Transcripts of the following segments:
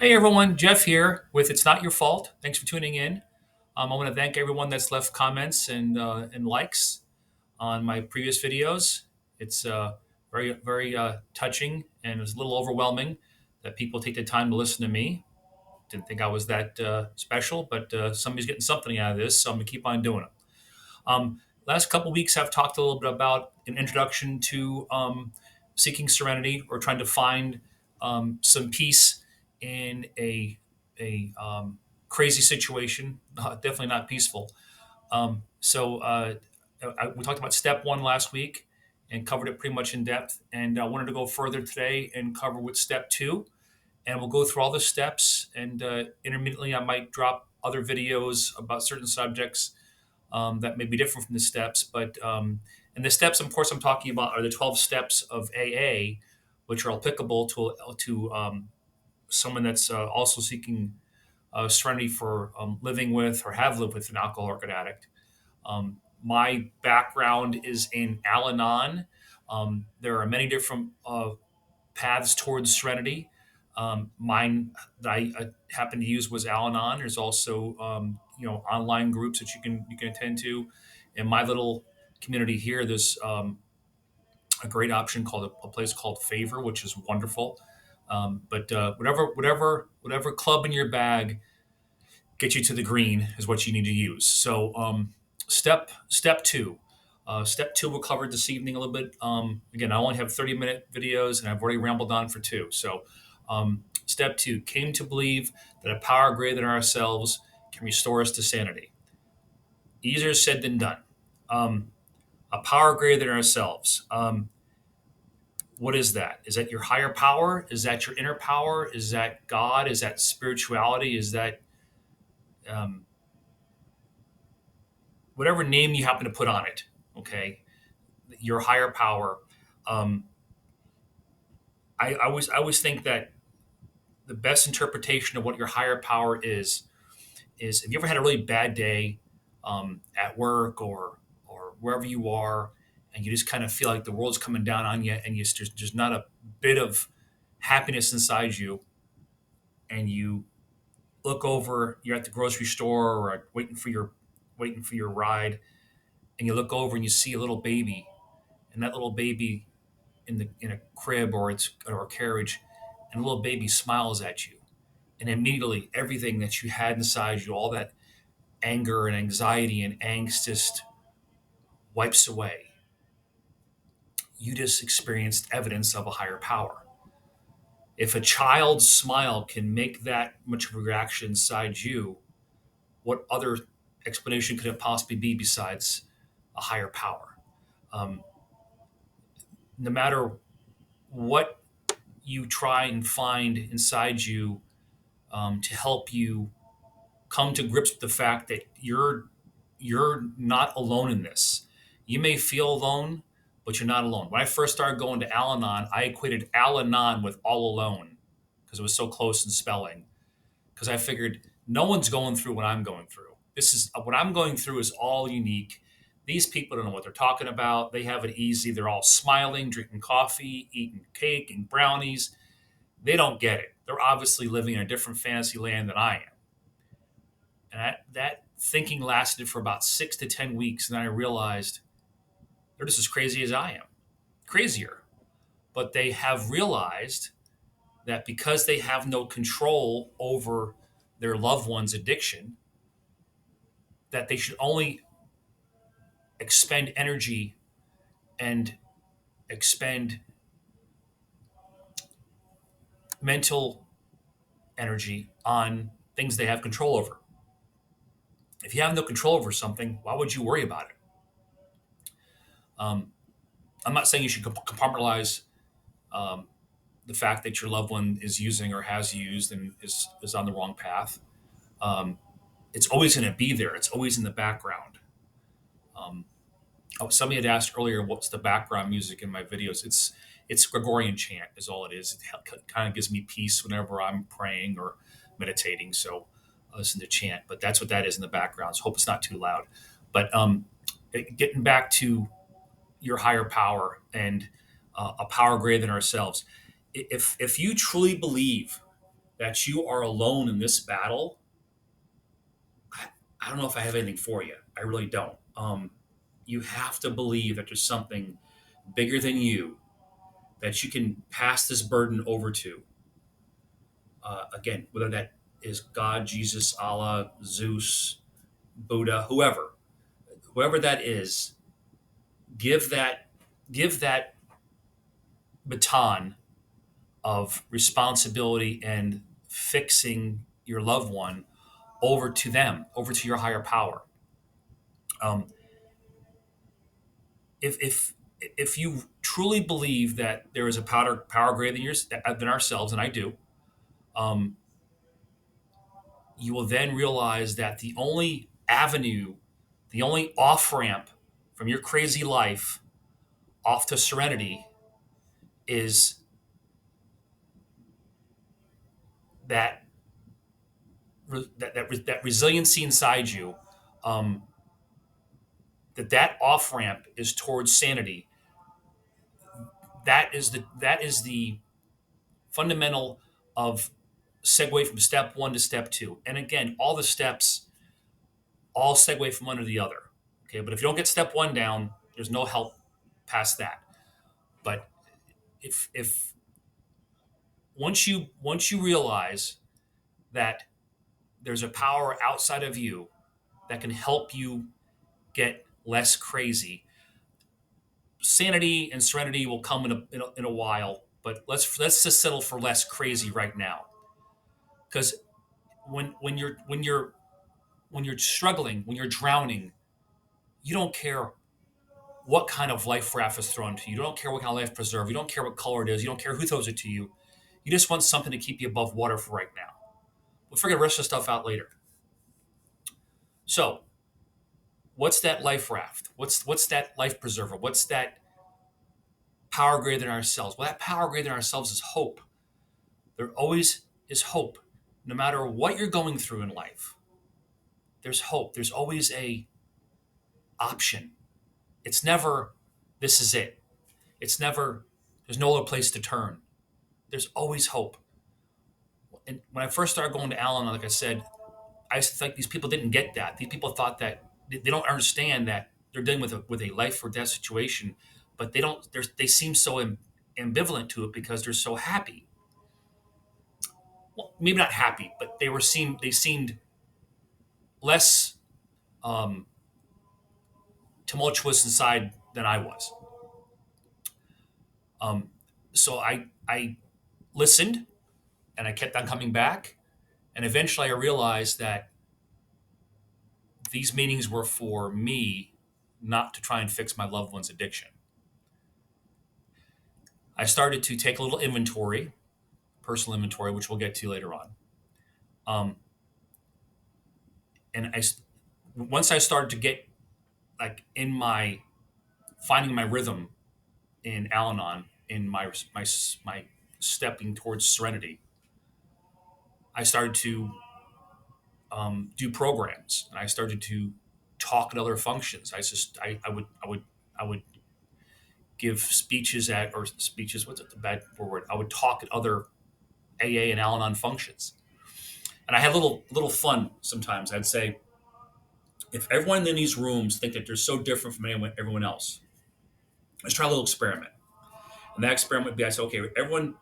Hey everyone, Jeff here with It's Not Your Fault. Thanks for tuning in. I want to thank everyone that's left comments and likes on my previous videos. It's very touching and it's a little overwhelming that people take the time to listen to me. Didn't think I was that special, but somebody's getting something out of this, so I'm gonna keep on doing it. Last couple weeks, I've talked a little bit about an introduction to seeking serenity or trying to find some peace in a crazy situation. Definitely not peaceful. We talked about step one last week and covered it pretty much in depth. And I wanted to go further today and cover with step two. And we'll go through all the steps. And intermittently, I might drop other videos about certain subjects that may be different from the steps. And the steps, of course, I'm talking about are the 12 steps of AA, which are applicable to someone that's also seeking serenity for living with or have lived with an alcoholic or addict. My background is in Al-Anon. There are many different paths towards serenity. Mine that I happened to use was Al-Anon. There's also online groups that you can attend to. In my little community here, there's a great option called a place called Favor, which is wonderful. But whatever club in your bag get you to the green is what you need to use. So step two. Step two we'll cover this evening a little bit. Again, I only have 30-minute videos, and I've already rambled on for two. So step two came to believe that a power greater than ourselves can restore us to sanity. Easier said than done. A power greater than ourselves. What is that? Is that your higher power? Is that your inner power? Is that God? Is that spirituality? Is that um, whatever name you happen to put on it? Okay, your higher power. Um, I always think that the best interpretation of what your higher power is if you ever had a really bad day at work or wherever you are, and you just kind of feel like the world's coming down on you, and there's just not a bit of happiness inside you, and you look over, you're at the grocery store or waiting for your ride, and you look over and you see a little baby, and that little baby in a crib or a carriage, and the little baby smiles at you, and immediately everything that you had inside you, all that anger and anxiety and angst just wipes away. You just experienced evidence of a higher power. If a child's smile can make that much of a reaction inside you, what other explanation could it possibly be besides a higher power? Um, no matter what you try and find inside you to help you come to grips with the fact that you're not alone in this. You may feel alone, but you're not alone. When I first started going to Al-Anon, I equated Al-Anon with all alone because it was so close in spelling. Because I figured no one's going through what I'm going through. This is what I'm going through is all unique. These people don't know what they're talking about. They have it easy. They're all smiling, drinking coffee, eating cake and brownies. They don't get it. They're obviously living in a different fantasy land than I am. And that thinking lasted for about 6 to 10 weeks. And then I realized they're just as crazy as I am, crazier. But they have realized that because they have no control over their loved one's addiction, that they should only expend energy and expend mental energy on things they have control over. If you have no control over something, why would you worry about it? Um, I'm not saying you should compartmentalize um, the fact that your loved one is using or has used and is on the wrong path. Um, it's always going to be there. It's always in the background. Um, Somebody had asked earlier, what's the background music in my videos? It's Gregorian chant is all it is. It kind of gives me peace whenever I'm praying or meditating. So I listen to chant, but that's what that is in the background. So hope it's not too loud. But getting back to your higher power and a power greater than ourselves. If you truly believe that you are alone in this battle, I, I don't know if I have anything for you. I really don't. You have to believe that there's something bigger than you that you can pass this burden over to. Again, whether that is God, Jesus, Allah, Zeus, Buddha, whoever that is, give that give that baton of responsibility and fixing your loved one over to them, over to your higher power. Um, if you truly believe that there is a power greater than ourselves, and I do, um, you will then realize that the only avenue, the only off ramp from your crazy life off to serenity is that that resiliency inside you. Um, that off ramp is towards sanity. That is the fundamental of segue from step one to step two. And again, all the steps all segue from under the other. Okay, but if you don't get step one down, there's no help past that. But if once you realize that there's a power outside of you that can help you get less crazy, sanity and serenity will come in a while. But let's just settle for less crazy right now, because when you're struggling, when you're drowning, you don't care what kind of life raft is thrown to you. You don't care what kind of life preserve. You don't care what color it is. You don't care who throws it to you. You just want something to keep you above water for right now. We'll figure the rest of the stuff out later. So, what's that life raft? What's that life preserver? What's that power greater than ourselves? Well, that power greater than ourselves is hope. There always is hope. No matter what you're going through in life, there's hope. There's always a option. It's never this is it. It's never there's no other place to turn. There's always hope. And when I first started going to Al-Anon, like I said, I used to think these people didn't get that. These people thought that they don't understand that they're dealing with a life or death situation, but they don't. They seem so ambivalent to it because they're so happy. Well, maybe not happy, but they seemed less um, tumultuous inside than I was. Um, so I listened and I kept on coming back, and eventually I realized that these meetings were for me, not to try and fix my loved one's addiction. I started to take a little inventory, personal inventory, which we'll get to later on. Um, and once I started to get like in my finding my rhythm in Al-Anon, in my stepping towards serenity, I started to do programs, and I started to talk at other functions. I would give speeches at or speeches. What's it, the bad word? I would talk at other AA and Al-Anon functions, and I had little fun sometimes. I'd say, if everyone in these rooms think that they're so different from everyone else, let's try a little experiment. And that experiment would be, I say, okay, everyone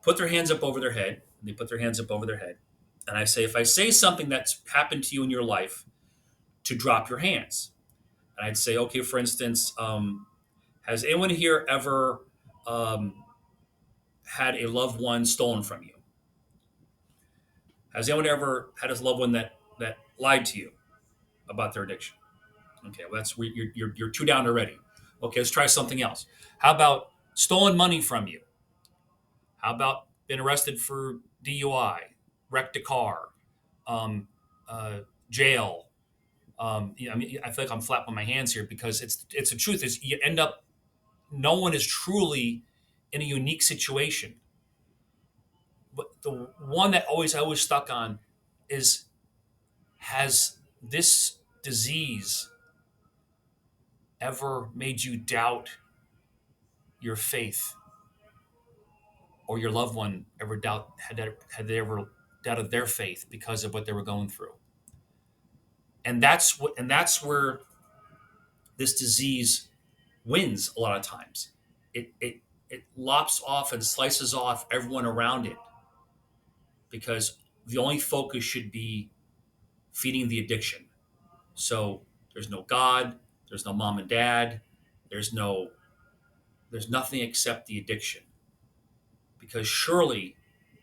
put their hands up over their head. And they put their hands up over their head. And I say, if I say something that's happened to you in your life, to drop your hands. And I'd say, okay, for instance, has anyone here ever um, had a loved one stolen from you? Has anyone ever had a loved one that lied to you about their addiction? Okay, well, you're two down already. Okay, let's try something else. How about stolen money from you? How about been arrested for DUI, wrecked a car, um, uh, jail? I mean, I feel like I'm flapping my hands here because it's the truth. Is you end up no one is truly in a unique situation. But the one that I always stuck on is, has this disease ever made you doubt your faith, or your loved one ever doubt had they ever doubted their faith because of what they were going through. And that's where this disease wins a lot of times. It lops off and slices off everyone around it because the only focus should be feeding the addiction. So there's no God, there's no mom and dad, there's no there's nothing except the addiction. Because surely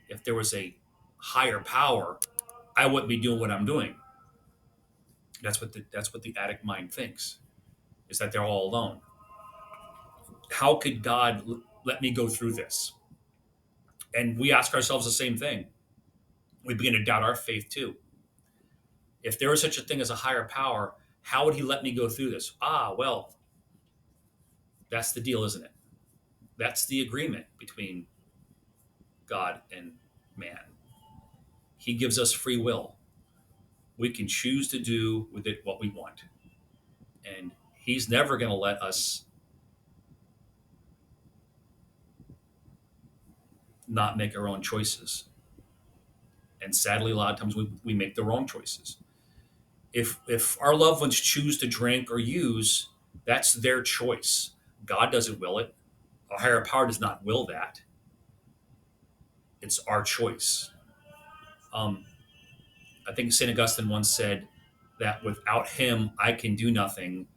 if there was a higher power, I wouldn't be doing what I'm doing. That's what the addict mind thinks, is that they're all alone. How could God let me go through this? And we ask ourselves the same thing. We begin to doubt our faith too. If there was such a thing as a higher power, how would he let me go through this? Well, that's the deal, isn't it? That's the agreement between God and man. He gives us free will. We can choose to do with it what we want. And he's never going to let us not make our own choices. And sadly, a lot of times we make the wrong choices. If our loved ones choose to drink or use, that's their choice. God doesn't will it. A higher power does not will that. It's our choice. Um, I think St. Augustine once said that without him, I can do nothing,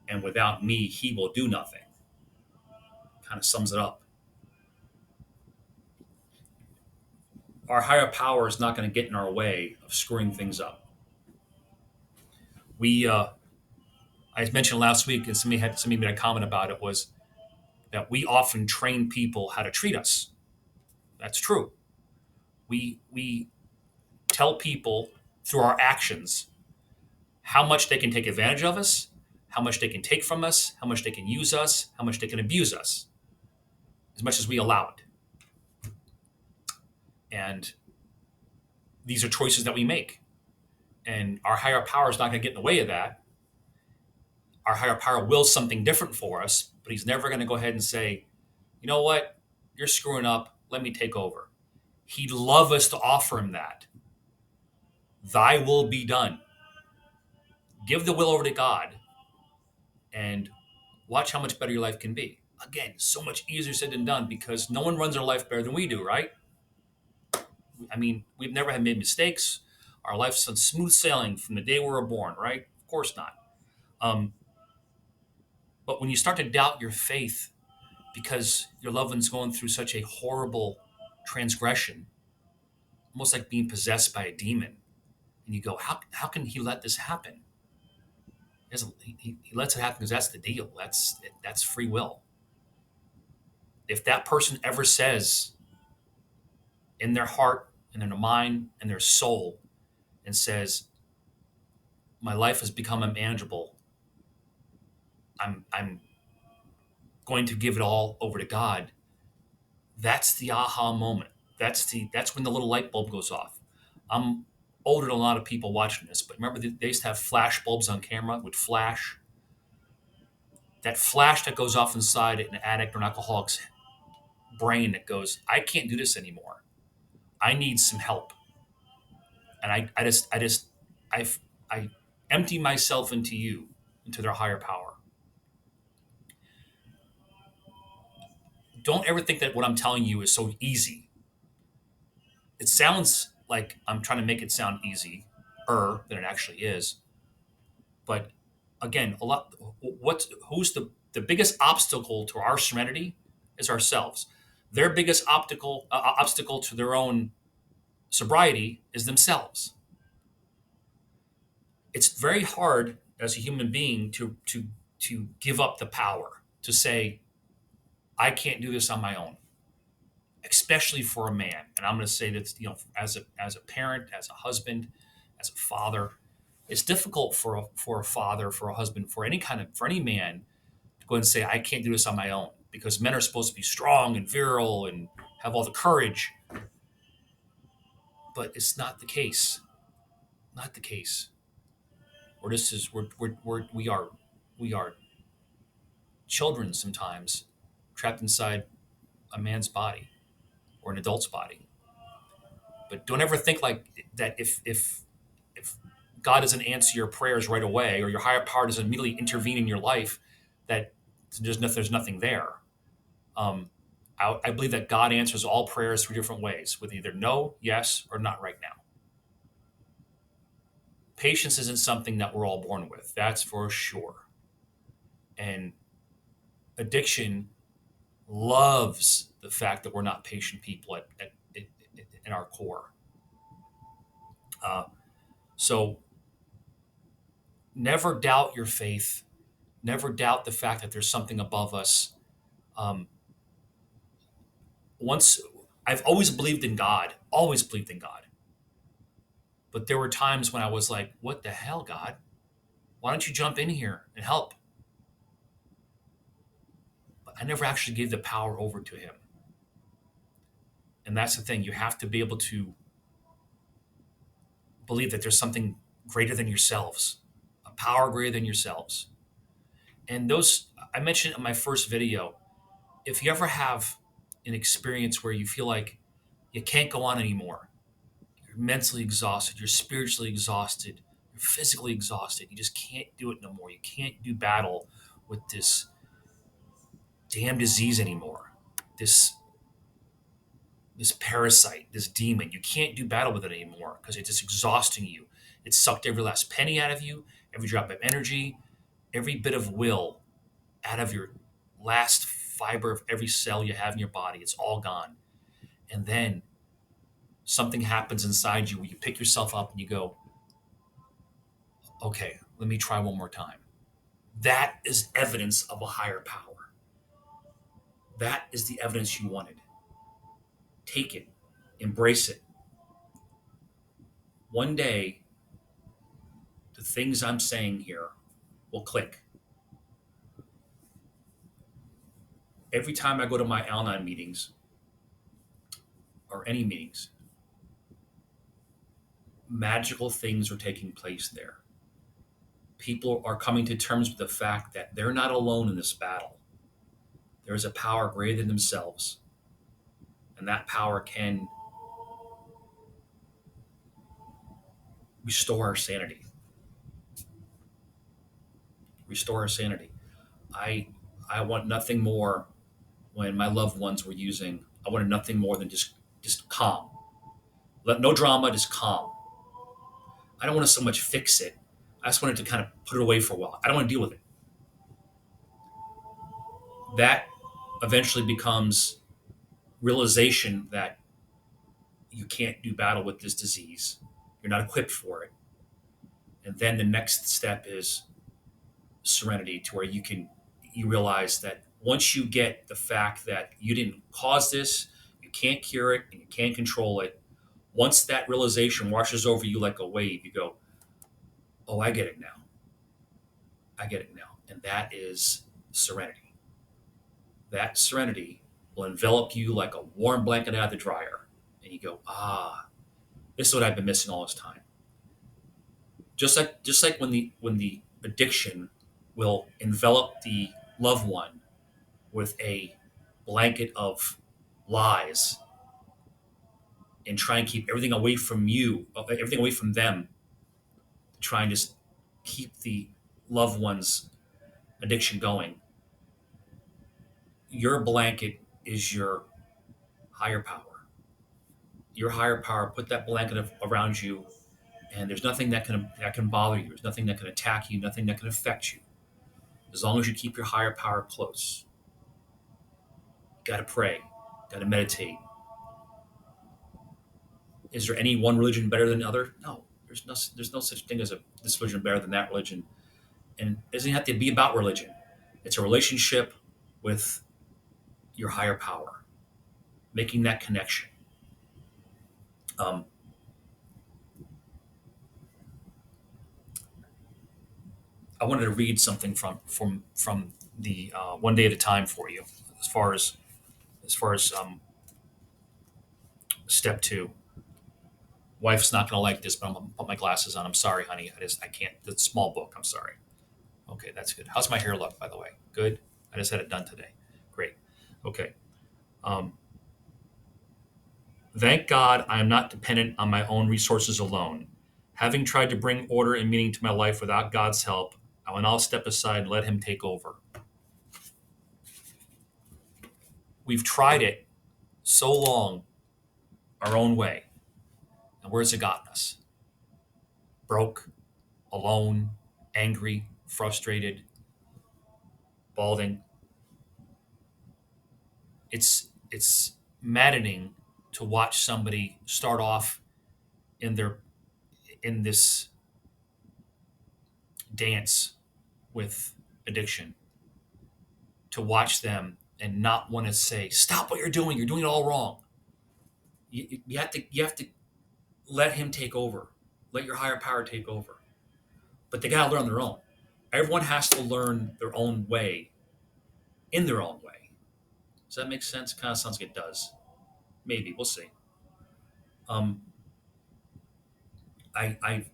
and without me, he will do nothing. Kind of sums it up. Our higher power is not going to get in our way of screwing things up. We, I mentioned last week, and somebody made a comment about it, was that we often train people how to treat us. That's true. We tell people through our actions how much they can take advantage of us, how much they can take from us, how much they can use us, how much they can abuse us, as much as we allow it. And these are choices that we make. And our higher power is not going to get in the way of that. Our higher power wills something different for us, but he's never going to go ahead and say, you know what, you're screwing up, let me take over. He'd love us to offer him that. Thy will be done. Give the will over to God and watch how much better your life can be. Again, so much easier said than done because no one runs their life better than we do, right? I mean, we've never had made mistakes. Our life's on smooth sailing from the day we were born, right? Of course not. Um, but when you start to doubt your faith because your loved one's going through such a horrible transgression, almost like being possessed by a demon, and you go, how can he let this happen? He lets it happen because that's the deal. That's free will. If that person ever says in their heart and in their mind and their soul and says, my life has become unmanageable, I'm going to give it all over to God, that's the aha moment. That's when the little light bulb goes off. I'm older than a lot of people watching this, but remember they used to have flash bulbs on camera with flash. That flash that goes off inside an addict or an alcoholic's brain that goes, I can't do this anymore. I need some help. And I I empty myself into you, into their higher power. Don't ever think that what I'm telling you is so easy. It sounds like I'm trying to make it sound easy, than it actually is. But again, a lot. Who's the biggest obstacle to our serenity is ourselves. Their biggest obstacle to their own sobriety is themselves. It's very hard as a human being to give up the power to say I can't do this on my own, especially for a man. And I'm going to say that as a parent, as a husband, as a father, it's difficult for a father, for a husband, for any man to go and say I can't do this on my own because men are supposed to be strong and virile and have all the courage, but it's not the case. Not the case. Or this is we are children sometimes trapped inside a man's body or an adult's body. But don't ever think like that if God doesn't answer your prayers right away, or your higher power doesn't immediately intervene in your life, that there's nothing there. Um, I believe that God answers all prayers three different ways, with either no, yes, or not right now. Patience isn't something that we're all born with. That's for sure. And addiction loves the fact that we're not patient people in our core. Uh, so never doubt your faith. Never doubt the fact that there's something above us. Um, once I've always believed in God, but there were times when I was like, "What the hell, God? Why don't you jump in here and help?" But I never actually gave the power over to Him, and that's the thing. You have to be able to believe that there's something greater than yourselves, a power greater than yourselves. And those I mentioned in my first video. If you ever have an experience where you feel like you can't go on anymore, you're mentally exhausted, you're spiritually exhausted, you're physically exhausted, you just can't do it no more. You can't do battle with this damn disease anymore. This this parasite, this demon. You can't do battle with it anymore because it's just exhausting you. It's sucked every last penny out of you, every drop of energy, every bit of will out of your last fiber of every cell you have in your body. It's all gone. And then something happens inside you where you pick yourself up and you go, okay, let me try one more time. That is evidence of a higher power. That is the evidence you wanted. Take it, embrace it. One day, the things I'm saying here will click. Every time I go to my AL-ANON meetings or any meetings, magical things are taking place there. People are coming to terms with the fact that they're not alone in this battle. There is a power greater than themselves, and that power can restore our sanity. Restore our sanity. I I want nothing more when my loved ones were using. I wanted nothing more than just calm. Let no drama, just calm. I don't want to so much fix it. I just wanted to kind of put it away for a while. I don't want to deal with it. That eventually becomes realization that you can't do battle with this disease. You're not equipped for it. And then the next step is serenity, to where you realize that once you get the fact that you didn't cause this, you can't cure it, and you can't control it. Once that realization washes over you like a wave, you go, "Oh, I get it now. I get it now." And that is serenity. That serenity will envelop you like a warm blanket out of the dryer, and you go, "Ah, this is what I've been missing all this time." Just like when the addiction will envelop the loved one with a blanket of lies and try and keep everything away from you, everything away from them, to try and just keep the loved one's addiction going. Your blanket is your higher power. Your higher power put that blanket around you, and there's nothing that can bother you. There's nothing that can attack you. Nothing that can affect you. As long as you keep your higher power close. You got to pray. Got to meditate. Is there any one religion better than the other? No. There's no such thing as this religion better than that religion. And it doesn't have to be about religion. It's a relationship with your higher power, making that connection. Um, I wanted to read something from the One Day at a Time for you, as far as step two. Wife's not going to like this, but I'm going to put my glasses on. I'm sorry, honey. I can't. The small book. I'm sorry. Okay, that's good. How's my hair look, by the way? Good. I just had it done today. Great. Okay. Um, Thank God I am not dependent on my own resources alone. Having tried to bring order and meaning to my life without God's help, I will now step aside and let Him take over. We've tried it so long our own way. And where's it gotten us? Broke, alone, angry, frustrated, balding. It's maddening to watch somebody start off in their in this dance with addiction, to watch them and not want to say, stop what you're doing it all wrong. You have to let him take over, let your higher power take over, but they got to learn their own. Everyone has to learn their own way, in their own way. Does that make sense? Kind of sounds like it does. Maybe we'll see. um, I, I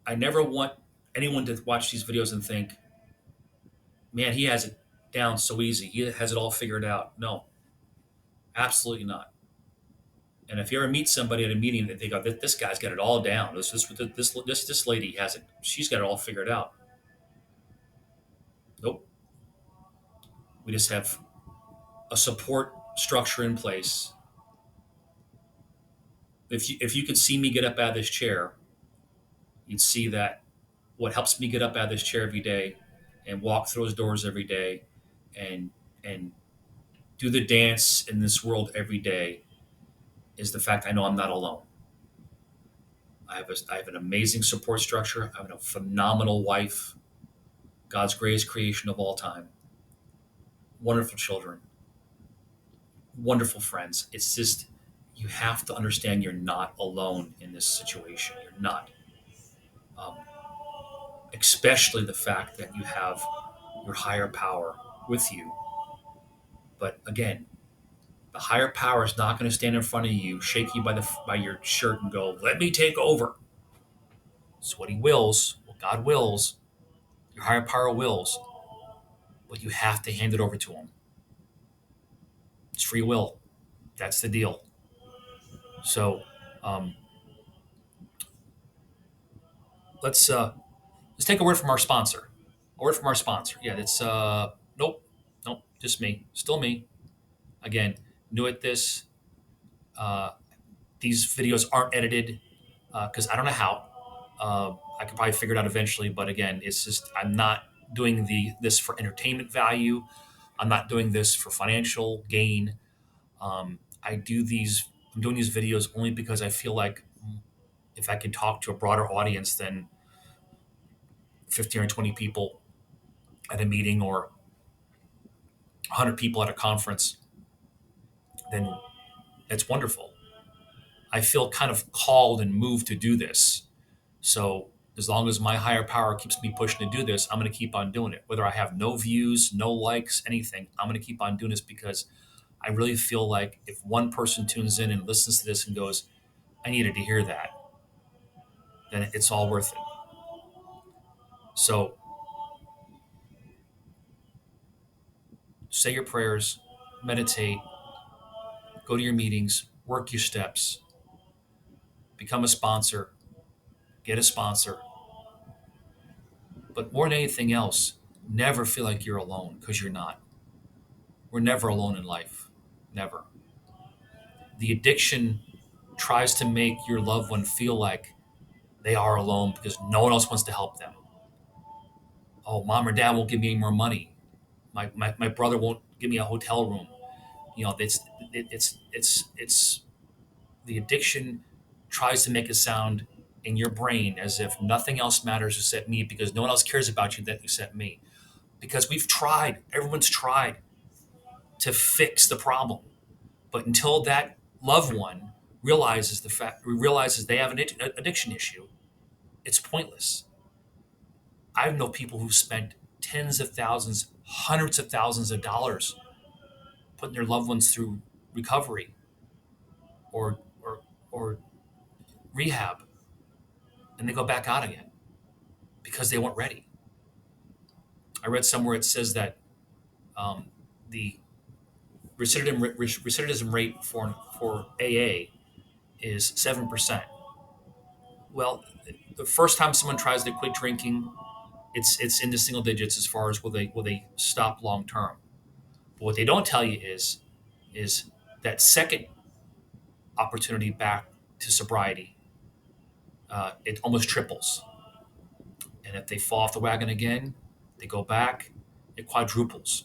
I never want anyone to watch these videos and think, man, he has it down so easy, he has it all figured out. No, absolutely not. And if you ever meet somebody at a meeting that they go, this guy's got it all down. This lady has it. She's got it all figured out. Nope. We just have a support structure in place. If you could see me get up out of this chair, you'd see that what helps me get up out of this chair every day and walk through those doors every day and and do the dance in this world every day is the fact I know I'm not alone. I have an amazing support structure. I have a phenomenal wife, God's greatest creation of all time, wonderful children, wonderful friends. It's just, you have to understand you're not alone in this situation. You're not. Um, Especially the fact that you have your higher power with you. But again, the higher power is not going to stand in front of you, shake you by your shirt, and go, "Let me take over." It's what He wills, what God wills, your higher power wills, but you have to hand it over to Him. It's free will. That's the deal. So um, let's take a word from our sponsor. A word from our sponsor. Yeah, it's nope, nope, just me, still me. Again, new at this. Uh, these videos aren't edited because I don't know how. I could probably figure it out eventually, but again, it's just I'm not doing this for entertainment value. I'm not doing this for financial gain. I do these. I'm doing these videos only because I feel like if I can talk to a broader audience than 15 or 20 people at a meeting or 100 people at a conference, then it's wonderful. I feel kind of called and moved to do this. So as long as my higher power keeps me pushing to do this, I'm going to keep on doing it. Whether I have no views, no likes, anything, I'm going to keep on doing this because I really feel like if one person tunes in and listens to this and goes, I needed to hear that, then it's all worth it. So say your prayers, meditate, go to your meetings, work your steps, become a sponsor, get a sponsor. But more than anything else, never feel like you're alone because you're not. We're never alone in life. Never. The addiction tries to make your loved one feel like they are alone because no one else wants to help them. Oh, mom or dad won't give me any more money. My brother won't give me a hotel room. It's the addiction tries to make it sound in your brain as if nothing else matters except me because no one else cares about you except me. Because we've tried, everyone's tried to fix the problem. But until that loved one realizes they have an addiction issue, it's pointless. I know people who've spent tens of thousands, hundreds of thousands of dollars putting their loved ones through recovery or or rehab, and they go back out again because they weren't ready. I read somewhere it says that um, the recidivism rate for AA is 7%. Well, the first time someone tries to quit drinking, it's into single digits as far as will they stop long term. But what they don't tell you is that second opportunity back to sobriety, it almost triples. And if they fall off the wagon again, they go back, it quadruples.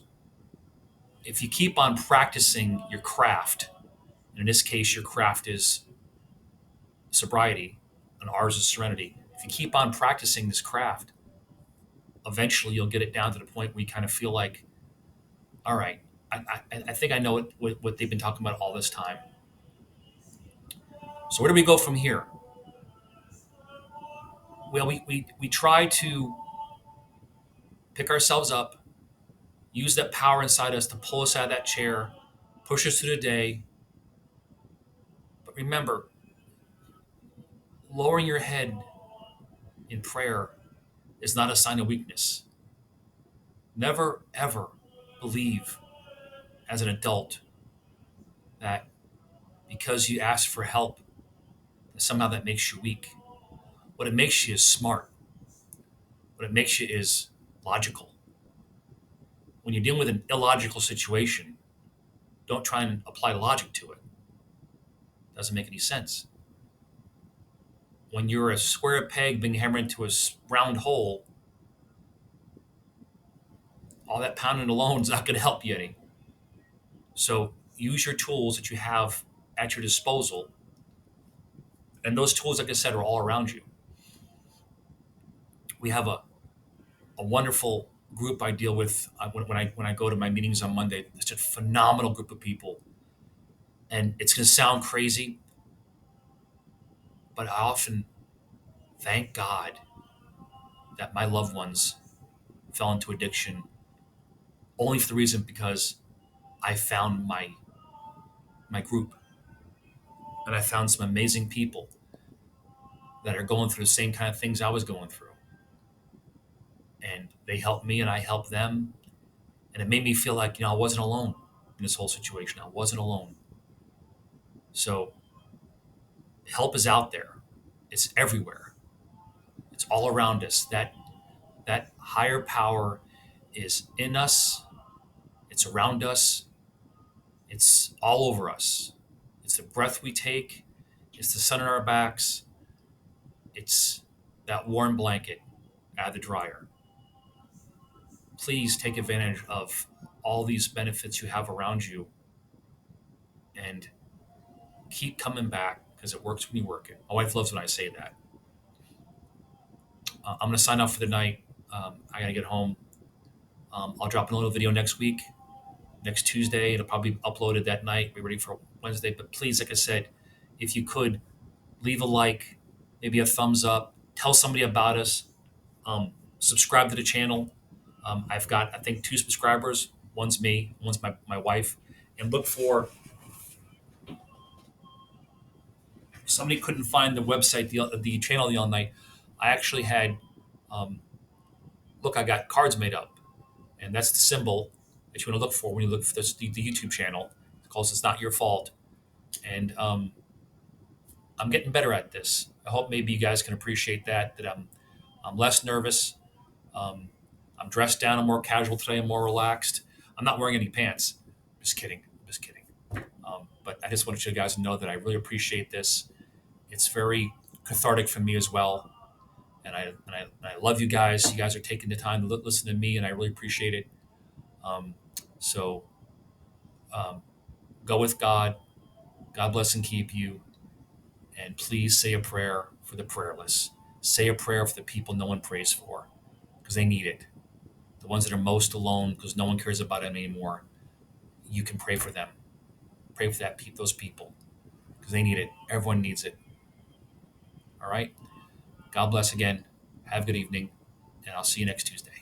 If you keep on practicing your craft, and in this case, your craft is sobriety, and ours is serenity. If you keep on practicing this craft, eventually you'll get it down to the point where you kind of feel like, all right, I think I know what they've been talking about all this time. So where do we go from here? Well, we try to pick ourselves up, use that power inside us to pull us out of that chair, push us through the day. But remember, lowering your head in prayer is not a sign of weakness. Never, ever believe as an adult that because you ask for help, somehow that makes you weak. What it makes you is smart. What it makes you is logical. When you're dealing with an illogical situation, don't try and apply logic to it. It doesn't make any sense. When you're a square peg being hammered into a round hole, all that pounding alone is not going to help you any. So use your tools that you have at your disposal. And those tools, like I said, are all around you. We have a wonderful group I deal with when I go to my meetings on Monday. It's a phenomenal group of people. And it's going to sound crazy, but I often thank God that my loved ones fell into addiction only for the reason because I found my group and I found some amazing people that are going through the same kind of things I was going through. And they helped me and I helped them. And it made me feel like, I wasn't alone in this whole situation. I wasn't alone. So help is out there. It's everywhere. It's all around us. That higher power is in us. It's around us. It's all over us. It's the breath we take. It's the sun on our backs. It's that warm blanket out of the dryer. Please take advantage of all these benefits you have around you and keep coming back because it works when you work it. My wife loves when I say that. I'm going to sign off for the night. I got to get home. I'll drop a little video next week, next Tuesday. It'll probably be uploaded that night. Be ready for Wednesday. But please, like I said, if you could, leave a like, maybe a thumbs up, tell somebody about us, subscribe to the channel. I've got, I think, 2 subscribers. One's me, one's my wife. And look for, somebody couldn't find the website, the channel the other night. I actually had, look, I got cards made up. And that's the symbol that you want to look for when you look for this, the YouTube channel. It's called It's Not Your Fault. And I'm getting better at this. I hope maybe you guys can appreciate that I'm less nervous. I'm dressed down. I'm more casual today. I'm more relaxed. I'm not wearing any pants. Just kidding. Just kidding. But I just wanted you guys to know that I really appreciate this. It's very cathartic for me as well. And I love you guys. You guys are taking the time to listen to me, and I really appreciate it. So go with God. God bless and keep you. And please say a prayer for the prayerless. Say a prayer for the people no one prays for because they need it. The ones that are most alone because no one cares about them anymore. You can pray for them. Pray for those people because they need it. Everyone needs it. All right. God bless again. Have a good evening, and I'll see you next Tuesday.